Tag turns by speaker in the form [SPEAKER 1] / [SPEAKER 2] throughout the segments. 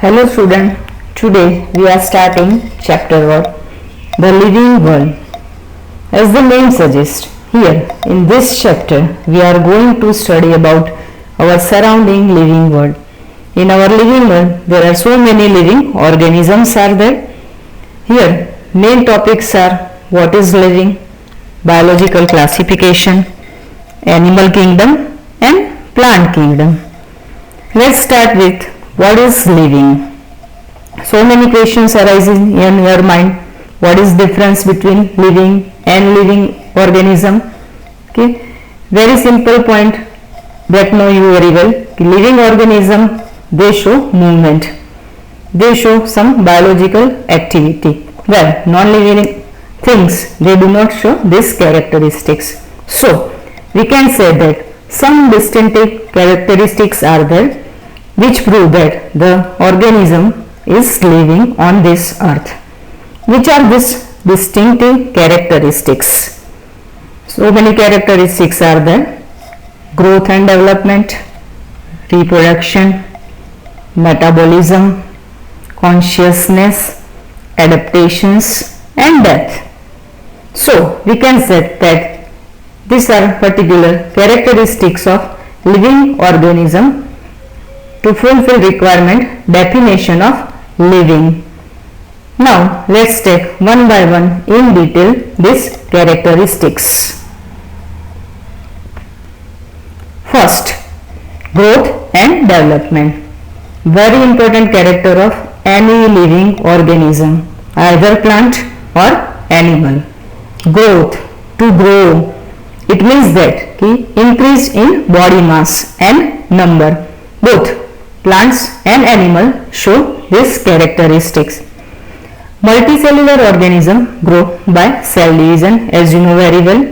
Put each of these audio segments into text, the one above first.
[SPEAKER 1] Hello student, today we are starting chapter 1, the living world. As the name suggests, here in this chapter we are going to study about our surrounding living world. In our living world there are so many living organisms are there. Here main topics are what is living, biological classification, animal kingdom and plant kingdom. Let's start with what is living. So many questions arising in your mind. What is difference between living and living organism? Okay, very simple point that know you very well. Living organism, they show movement, they show some biological activity. Well, non-living things, they do not show these characteristics. So we can say that some distinctive characteristics are there which prove that the organism is living on this earth. Which are these distinctive characteristics? So many characteristics are there: growth and development, reproduction, metabolism, consciousness, adaptations and death. So we can say that these are particular characteristics of living organism to fulfill requirement definition of living. Now let's take one by one in detail these characteristics. First, growth and development. Very important character of any living organism, either plant or animal. Growth, to grow, it means that increase in body mass and number. Both plants and animal show these characteristics. Multicellular organism grow by cell division, as you know very well.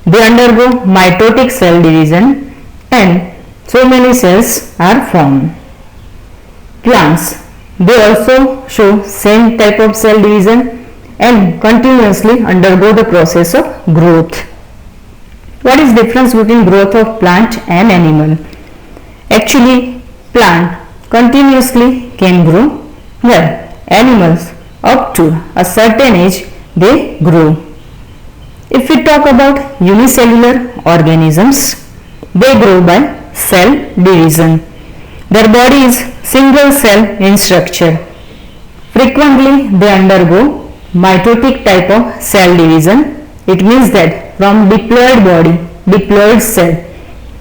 [SPEAKER 1] They undergo mitotic cell division and so many cells are formed. Plants, they also show same type of cell division and continuously undergo the process of growth. What is difference between growth of plant and animal? Actually, plant continuously can grow, while animals up to a certain age they grow. If we talk about unicellular organisms, they grow by cell division. Their body is single cell in structure. Frequently they undergo mitotic type of cell division. It means that from diploid body, diploid cell,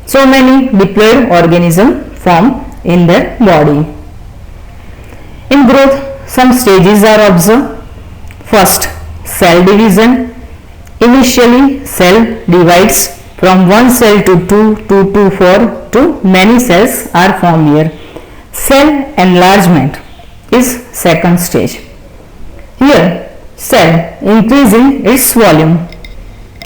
[SPEAKER 1] so many diploid organisms form in their body. In growth, some stages are observed. First, cell division. Initially, cell divides from one cell to 2 to 4 to many cells are formed here. Cell enlargement is second stage. Here, cell increasing its volume.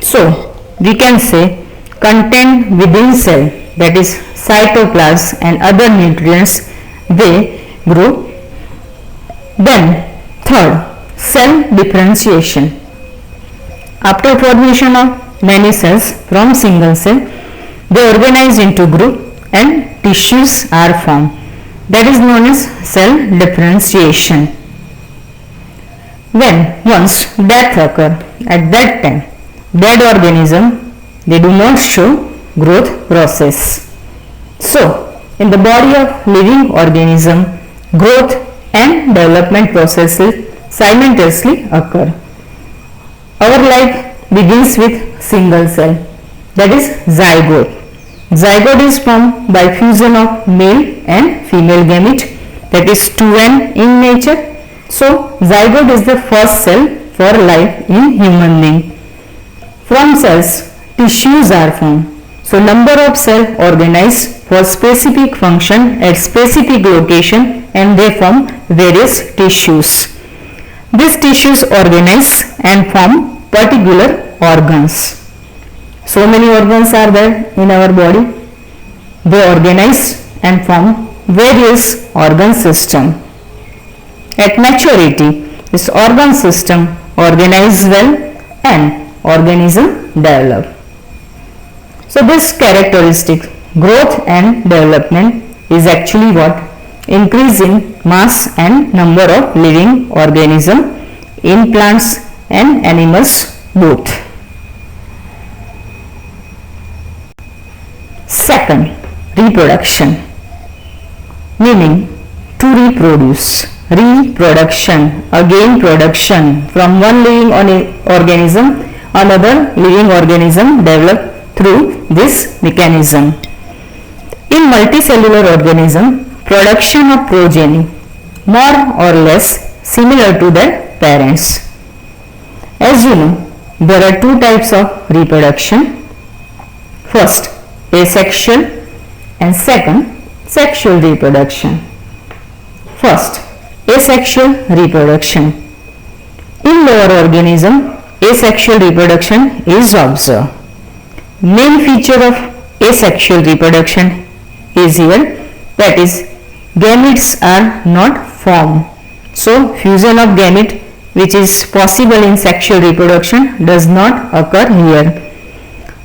[SPEAKER 1] So, we can say content within cell, that is cytoplasm and other nutrients, they grow. Then third, cell differentiation. After formation of many cells from single cell, they organize into group and tissues are formed. That is known as cell differentiation. When once death occurs, at that time dead organism, they do not show growth process. So, in the body of living organism, growth and development processes simultaneously occur. Our life begins with single cell, that is zygote. Zygote is formed by fusion of male and female gamete, that is 2n in nature. So, zygote is the first cell for life in human being. From cells, tissues are formed. So, number of cells organized for specific function at specific location and they form various tissues. These tissues organize and form particular organs. So many organs are there in our body. They organize and form various organ system. At maturity, this organ system organize well and organism develop. So this characteristic, growth and development, is actually what increase in mass and number of living organisms in plants and animals both. Second, reproduction, meaning to reproduce. Reproduction, again production from one living organism, another living organism developed through this mechanism. In multicellular organism, production of progeny more or less similar to their parents. As you know, there are two types of reproduction. First, asexual, and second, sexual reproduction. First, asexual reproduction. In lower organism, asexual reproduction is observed. Main feature of asexual reproduction is here, that is, gametes are not formed. So, fusion of gamete, which is possible in sexual reproduction, does not occur here.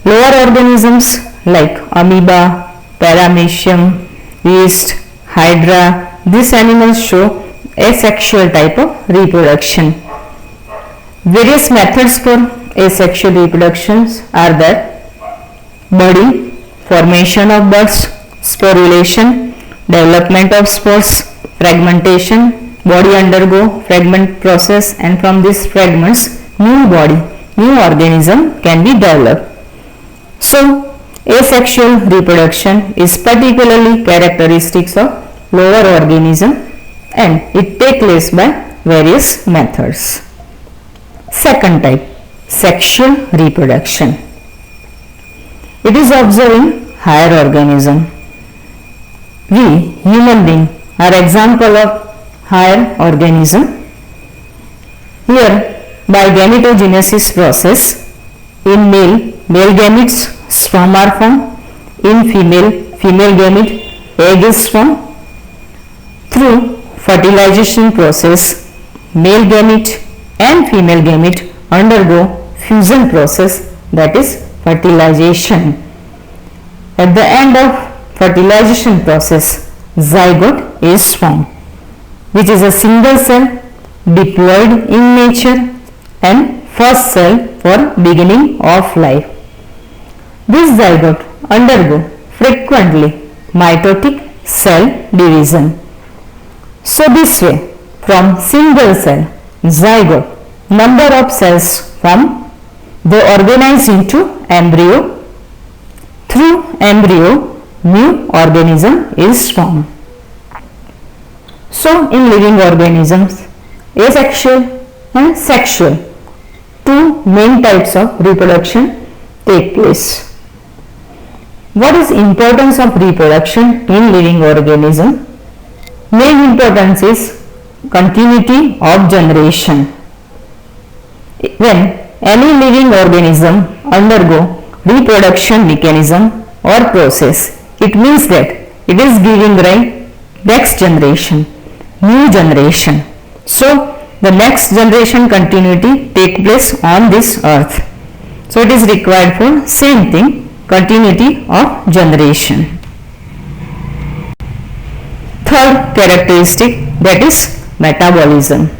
[SPEAKER 1] Lower organisms like amoeba, paramecium, yeast, hydra, these animals show asexual type of reproduction. Various methods for asexual reproductions are there: budding, formation of buds, sporulation, development of spores, fragmentation, body undergo fragment process, and from these fragments new body, new organism can be developed. So, asexual reproduction is particularly characteristics of lower organism and it takes place by various methods. Second type, sexual reproduction. It is observed in higher organism. We, human beings, are example of higher organism. Here, by gametogenesis process, in male, male gametes sperm are formed. In female, female gamete egg is formed. Through fertilization process, male gamete and female gamete undergo fusion process, that is fertilization. At the end of fertilization process, zygote is formed, which is a single cell diploid in nature and first cell for beginning of life. This zygote undergo frequently mitotic cell division. So this way, from single cell zygote, number of cells form, they organize into embryo. Through embryo, new organism is formed. So in living organisms, asexual and sexual, two main types of reproduction take place. What is importance of reproduction in living organism? Main importance is continuity of generation. When any living organism undergo reproduction mechanism or process, it means that it is giving rise next generation, new generation. So the next generation continuity take place on this earth. So it is required for same thing, continuity of generation. Third characteristic, that is metabolism.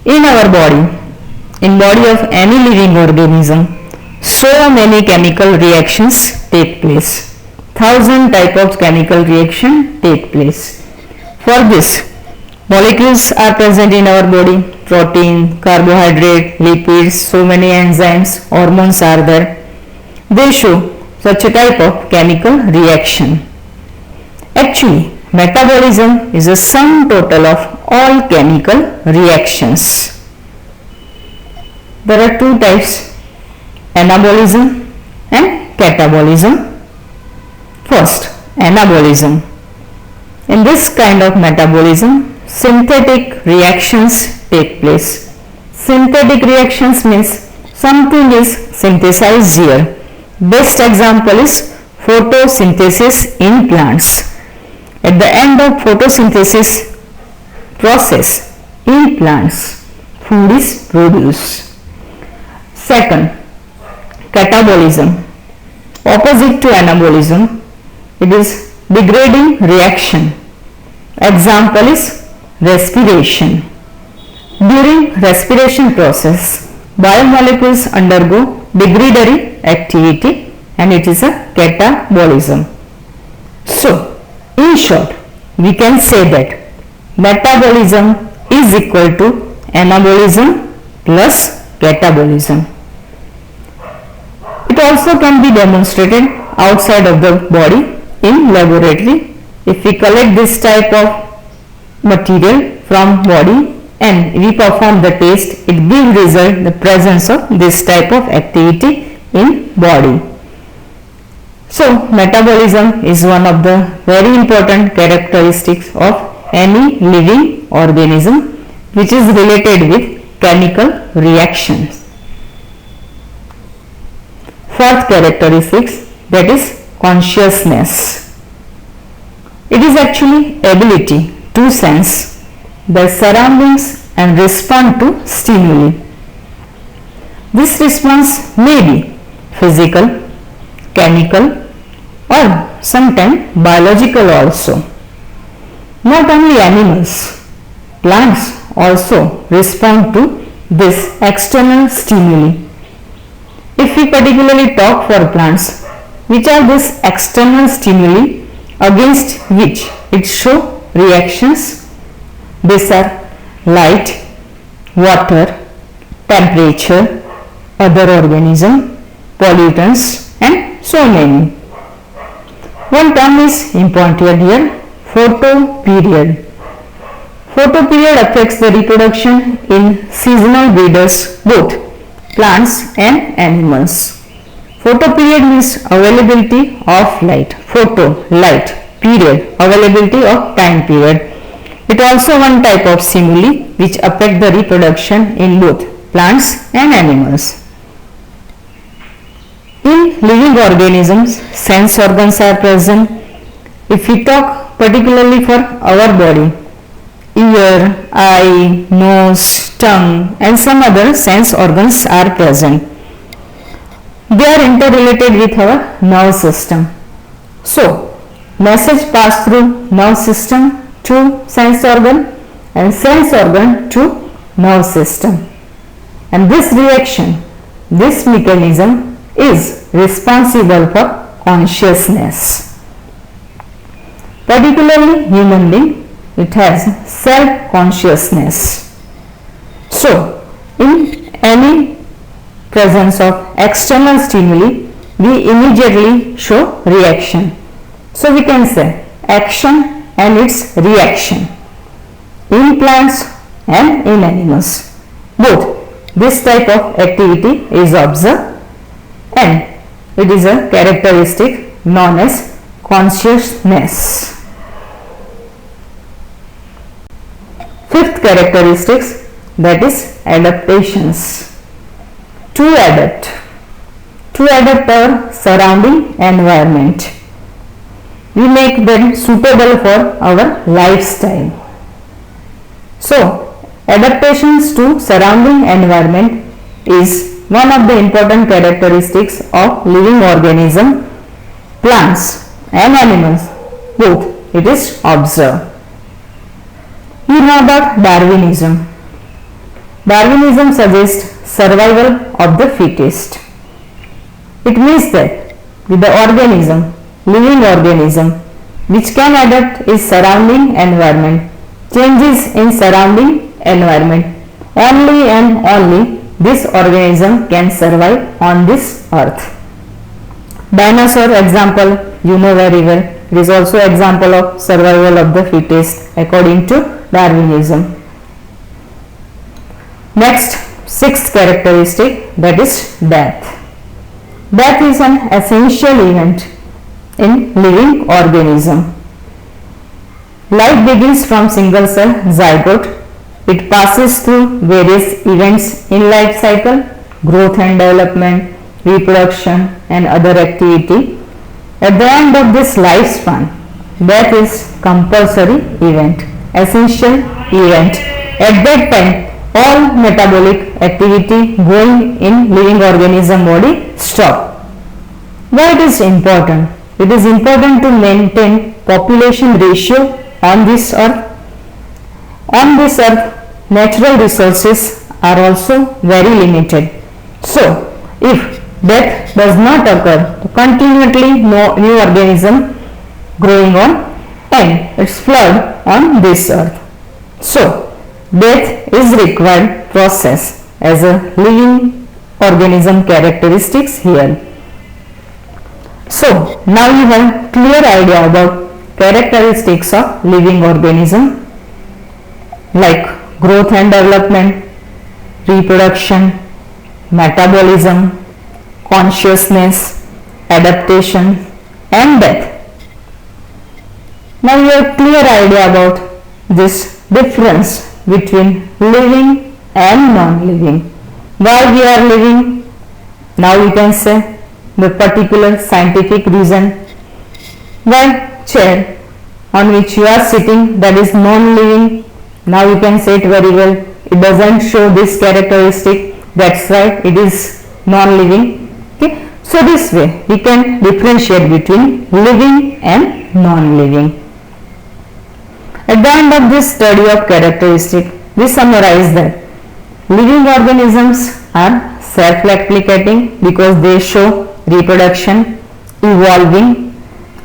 [SPEAKER 1] In our body, in body of any living organism, so many chemical reactions take place. 1000 type of chemical reaction take place. For this, molecules are present in our body: protein, carbohydrate, lipids, so many enzymes, hormones are there. They show such a type of chemical reaction. Actually, metabolism is a sum total of all chemical reactions. There are two types, anabolism and catabolism. First, anabolism. In this kind of metabolism, synthetic reactions take place. Synthetic reactions means something is synthesized here. Best example is photosynthesis in plants. At the end of photosynthesis process in plants, food is produced. Second, catabolism. Opposite to anabolism, it is degrading reaction. Example is respiration. During respiration process, biomolecules undergo degradatory activity and it is a catabolism. So, in short, we can say that metabolism is equal to anabolism plus catabolism. It also can be demonstrated outside of the body in laboratory. If we collect this type of material from body and we perform the test, it gives result the presence of this type of activity in body. So metabolism is one of the very important characteristics of any living organism which is related with chemical reactions. Fourth characteristics, that is consciousness. It is actually ability to sense the surroundings and respond to stimuli. This response may be physical, chemical or sometimes biological also. Not only animals, plants also respond to this external stimuli. If we particularly talk for plants, which are these external stimuli against which it show reactions? These are light, water, temperature, other organism, pollutants and so many. One term is important here, photoperiod. Photoperiod affects the reproduction in seasonal breeders, both plants and animals. Photoperiod means availability of light. Photo, light, period, availability of time period. It also one type of stimuli which affect the reproduction in both plants and animals. In living organisms, sense organs are present. If we talk particularly for our body, ear, eye, nose, tongue and some other sense organs are present. They are interrelated with our nerve system. So, message pass through nerve system to sense organ and sense organ to nerve system. And this reaction, this mechanism is responsible for consciousness. Particularly human being, it has self-consciousness. So, in any presence of external stimuli, we immediately show reaction. So, we can say action and its reaction in plants and in animals. Both this type of activity is observed and it is a characteristic known as consciousness. Fifth characteristics, that is adaptations. To adapt our surrounding environment. We make them suitable for our lifestyle. So, adaptations to surrounding environment is one of the important characteristics of living organism, plants and animals, both it is observed. You know about Darwinism. Darwinism suggests survival of the fittest. It means that with the organism, living organism, which can adapt its surrounding environment, changes in surrounding environment, only and only this organism can survive on this earth. Dinosaur example you know very well. It is also example of survival of the fittest according to Darwinism. Next, sixth characteristic, that is death. Death is an essential event in living organism. Life begins from single cell zygote. It passes through various events in life cycle, growth and development, reproduction and other activity. At the end of this lifespan, death is compulsory event, essential event. At that time, all metabolic activity going in living organism body stop. Why it is important? It is important to maintain population ratio on this earth. On this earth, natural resources are also very limited. So, if death does not occur, continually no new organism growing on and it's flood on this earth. So, death is required process as a living organism characteristics here. So, now you have clear idea about characteristics of living organism like growth and development, reproduction, metabolism, consciousness, adaptation and death. Now you have clear idea about this difference between living and non-living. Why we are living? Now we can say the particular scientific reason. Why chair on which you are sitting, that is non-living. Now you can say it very well. It doesn't show this characteristic. That's why it is non-living. Okay. So this way we can differentiate between living and non-living. At the end of this study of characteristic, we summarize that living organisms are self-replicating because they show reproduction, evolving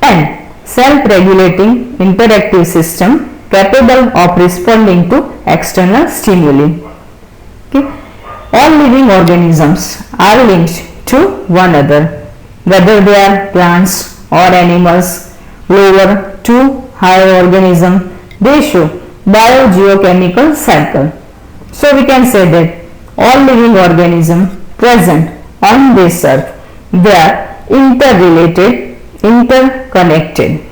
[SPEAKER 1] and self-regulating interactive system capable of responding to external stimuli. Okay. All living organisms are linked to one another, whether they are plants or animals, lower to higher organisms. They show biogeochemical cycle. So we can say that all living organisms present on this earth, they are interrelated, interconnected.